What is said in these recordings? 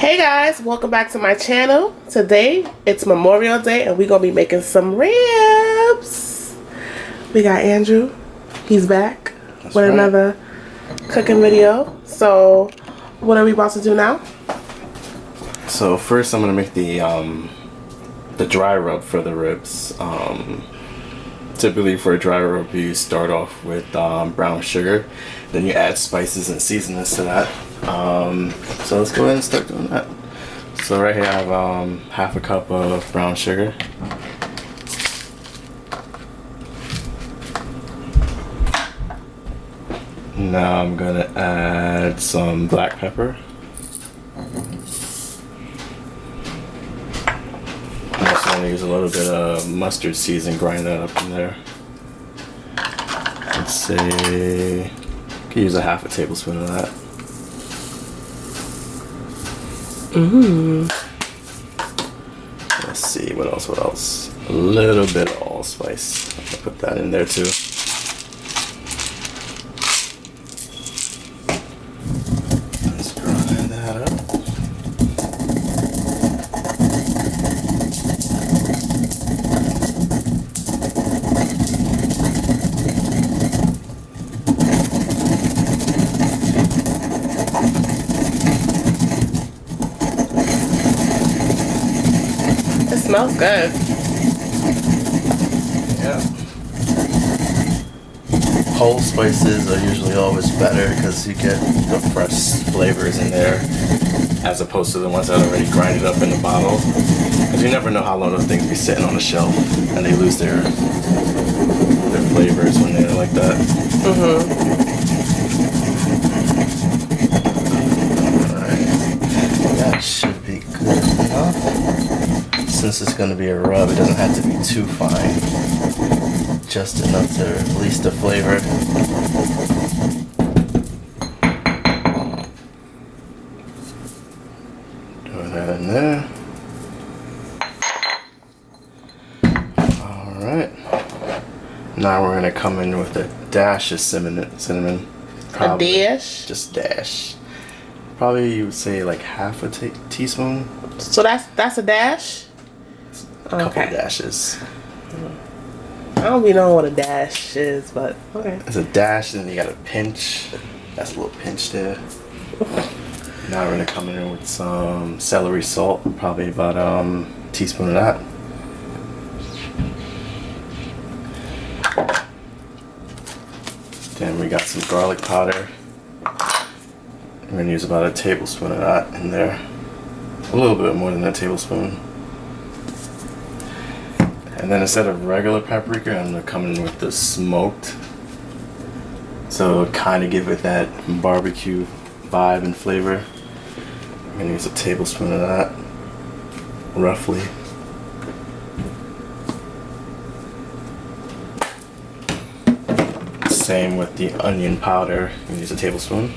Hey guys, welcome back to my channel. Today it's Memorial Day and we're gonna be making some ribs. We got Andrew, he's back with another cooking video. So what are we about to do now? So first I'm gonna make the dry rub for the ribs. Typically for a dry rub you start off with brown sugar, then you add spices and seasonings to that. So let's go ahead and start doing that. So right here I have half a cup of brown sugar. Now I'm gonna add some black pepper. I'm also gonna use a little bit of mustard seeds and grind that up in there. Let's say you can use a half a tablespoon of that. Let's see, what else? A little bit of allspice. I'm gonna put that in there too. Let's grind that up. Smells good. Yeah. Whole spices are usually always better because you get the fresh flavors in there as opposed to the ones that are already grinded up in the bottle. Because you never know how long those things be sitting on the shelf and they lose their flavors when they're like that. Alright. That should be good enough. Since it's going to be a rub, it doesn't have to be too fine. Just enough to release the flavor. Throw that in there. Alright. Now we're going to come in with a dash of cinnamon. Probably. A dash? Just dash. Probably you would say like half a teaspoon. So that's a dash? A couple of dashes. I don't even know what a dash is, but okay. It's a dash, and then you got a pinch. That's a little pinch there. Now we're gonna come in with some celery salt, probably about a teaspoon of that. Then we got some garlic powder. I'm gonna use about a tablespoon of that in there. A little bit more than a tablespoon. And then instead of regular paprika, I'm gonna come in with the smoked. So kind of give it that barbecue vibe and flavor. I'm gonna use a tablespoon of that, roughly. Same with the onion powder. I'm gonna use a tablespoon.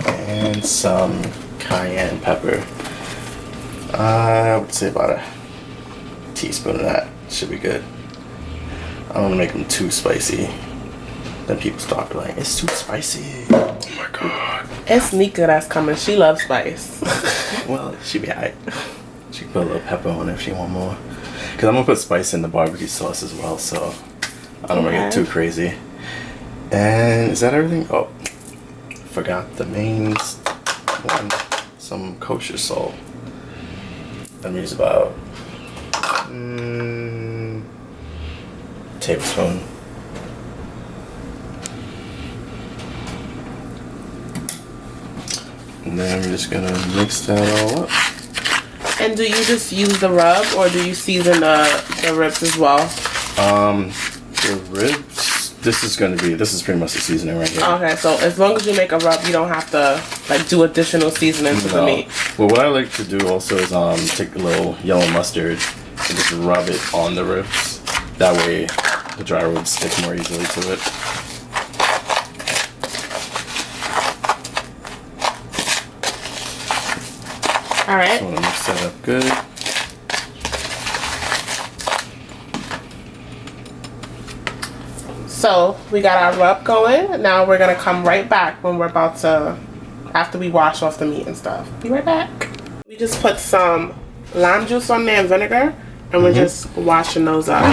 And some cayenne pepper. I would say about a teaspoon of that should be good. I don't want to make them too spicy. Then people start like, it's too spicy. Oh my god. It's Nika that's coming. She loves spice. Well, she be alright. She can put a little pepper on it if she want more. Because I'm going to put spice in the barbecue sauce as well, so I don't want to get too crazy. And is that everything? Oh, forgot the main one. Some kosher salt. I'm use about tablespoon. And then I'm just gonna mix that all up. And do you just use the rub or do you season the ribs as well? The ribs. This is pretty much the seasoning right here. Okay, so as long as you make a rub, you don't have to like do additional seasonings to the meat. Well, what I like to do also is take a little yellow mustard and just rub it on the ribs. That way, the dry ribs stick more easily to it. All right. So I want to mix that up good. So we got our rub going. Now we're gonna come right back when we're about to, after we wash off the meat and stuff. Be right back. We just put some lime juice on there and vinegar, and we're just washing those up.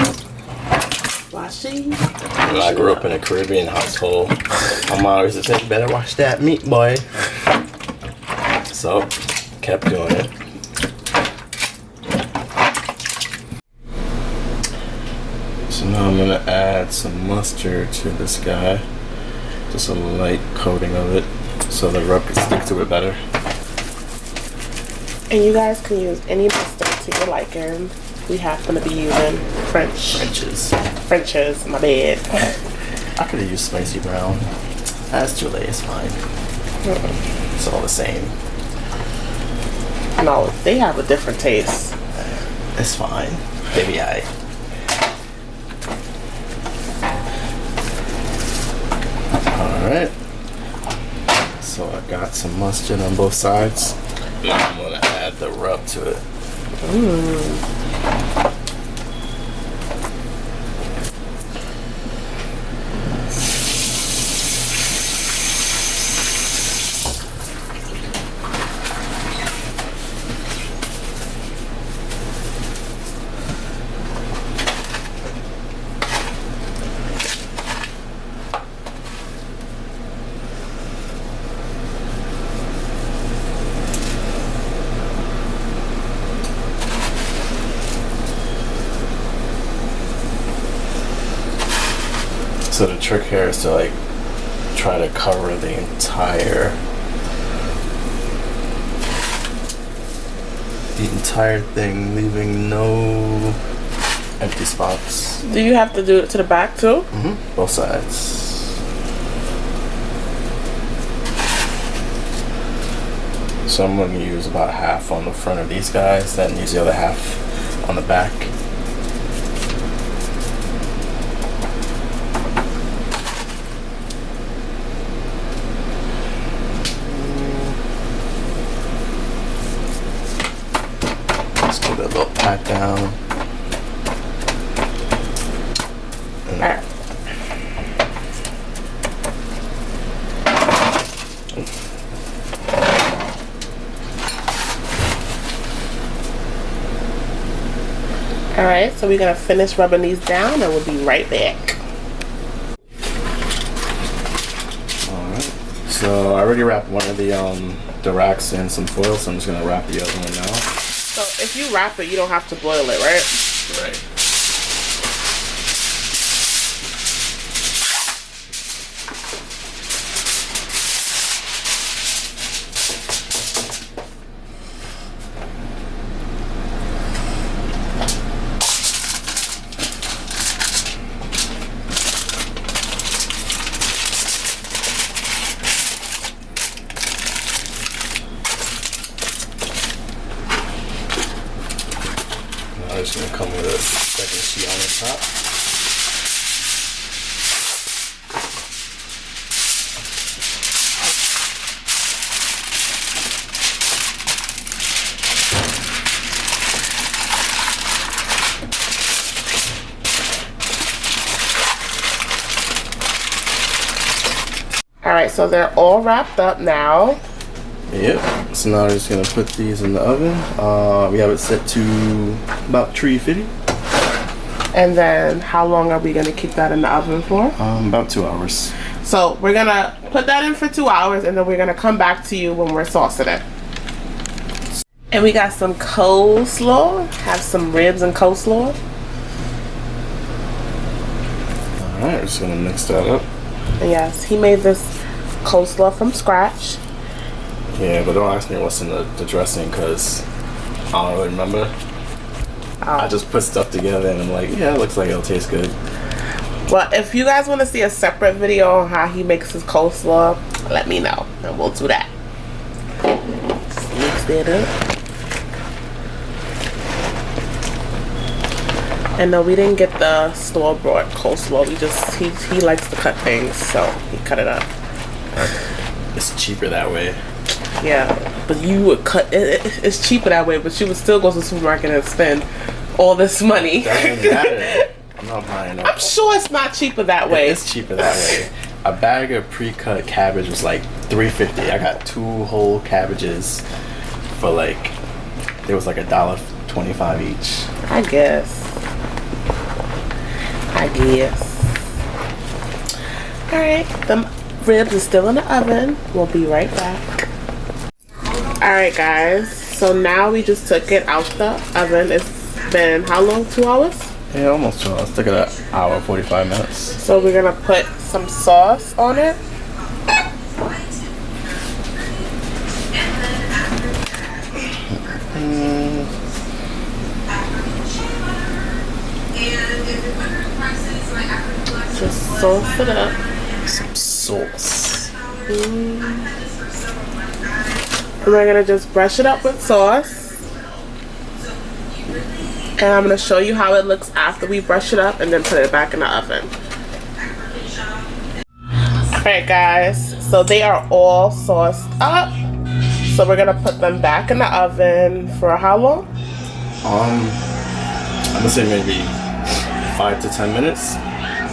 I grew up in a Caribbean household. My mom always said, "You better wash that meat, boy." So, kept doing it. So now I'm gonna add some mustard to this guy. Just a light coating of it, so the rub can stick to it better. And you guys can use any mustard to your liking. We happen to be using French's, my bad. I could have used spicy brown. That's too late, it's fine. It's all the same. No, they have a different taste. It's fine. Baby, Alright. So I got some mustard on both sides. Now I'm gonna add the rub to it. So the trick here is to like try to cover the entire thing, leaving no empty spots. Do you have to do it to the back too? Both sides. So I'm going to use about half on the front of these guys, then use the other half on the back. A little pat down. Alright, so we're gonna finish rubbing these down and we'll be right back. Alright. So I already wrapped one of the racks in some foil, so I'm just gonna wrap the other one now. So if you wrap it, you don't have to boil it, right? Right. I'm just going to come with a second sheet on the top. Alright, so they're all wrapped up now. Yep. So now we're just gonna put these in the oven. We have it set to about 350. And then how long are we gonna keep that in the oven for? About 2 hours. So we're gonna put that in for 2 hours and then we're gonna come back to you when we're saucing it. And we got some coleslaw. Have some ribs and coleslaw. Alright, we're just gonna mix that up. And yes, he made this coleslaw from scratch. Yeah, but don't ask me what's in the dressing because I don't really remember. I just put stuff together and I'm like, yeah, it looks like it'll taste good. Well, if you guys want to see a separate video on how he makes his coleslaw, let me know and we'll do that. Just mix that up. And no, we didn't get the store-bought coleslaw. We just, he likes to cut things, so he cut it up. It's cheaper that way. Yeah, but you would cut it's cheaper that way, but you would still go to the supermarket and spend all this money. Doesn't matter. I'm not buying it. I'm sure it's not cheaper that way. It's cheaper that way. A bag of pre-cut cabbage was like $3.50. I got 2 whole cabbages for like, it was like $1.25 each. I guess. Alright, the ribs are still in the oven. We'll be right back. Alright guys, so now we just took it out the oven. It's been how long? 2 hours? Yeah, almost 2 hours. Took it an hour, 45 minutes. So we're gonna put some sauce on it. Just sauce it up. Some sauce. And we're gonna just brush it up with sauce. And I'm gonna show you how it looks after we brush it up and then put it back in the oven. Alright guys, so they are all sauced up. So we're gonna put them back in the oven for how long? I'm gonna say maybe 5 to 10 minutes.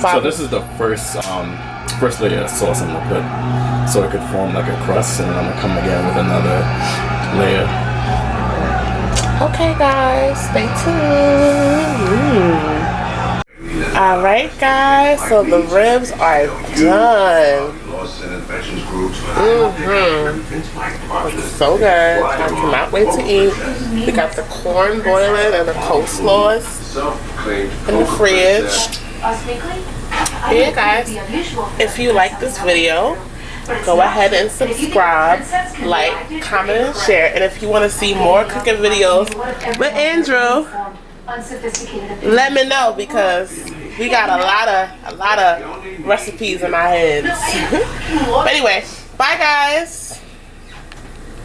So this is the first layer of sauce I'm gonna put, so it could form like a crust, and then I'm gonna come again with another layer. Okay guys, stay tuned. Alright guys, so the ribs are done. Looks so good. I cannot wait to eat. We got the corn boiling and the coleslaws in the fridge. Yeah guys, if you like this video, go ahead and subscribe, like, comment, and share. And if you want to see more cooking videos with Andrew, let me know, because we got a lot of recipes in our heads. But anyway, bye guys.